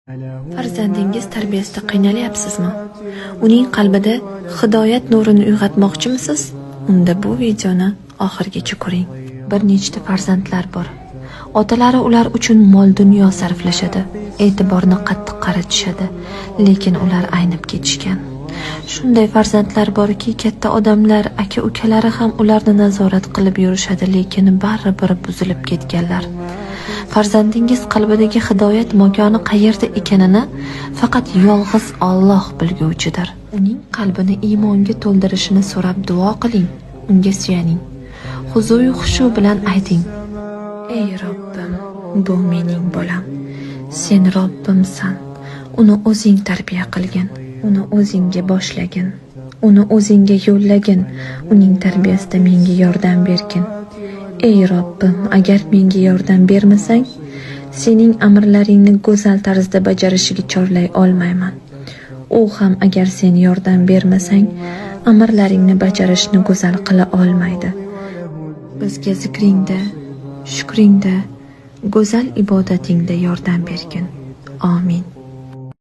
Farzandingiz tarbiyasida qiynalyapsizmi? Uning qalbida hidoyat nurini uyg'otmoqchimisiz? Unda bu videoni oxirigacha ko'ring. Bir nechta farzandlar bor. Otalari ular uchun mol-dunyo sarflashadi, e'tiborni qattiq qaratishadi, lekin ular aynib ketishgan. Shunday farzandlar borki, katta odamlar, aka-ukalari ham ularni nazorat qilib yurishadi, lekin baribir buzilib ketganlar. Farzandingiz qalbidagi hidoyat makoni qayerda ekanini faqat yolg'iz Alloh bilguvchidir. Uning qalbini iymonga to'ldirishini so'rab duo qiling, unga suyaning. Huzuyu xushu bilan ayting: Ey Robbim, bu mening bolam. Sen Robbimsan. Uni o'zing tarbiya qilgin, uni o'zingga boshlagin, uni o'zingga yo'llagin, uning tarbiyasida menga yordam bergin. Ey Robbim, agar menga yordam bermasang, sening amrlaringni go'zal tarzda bajarishiga chorlay olmayman. U ham agar sen yordam bermasang, amrlaringni bajarishni go'zal qila olmaydi. Bizga zikringda, shukringda, go'zal ibodatingda yordam bergin. Amin.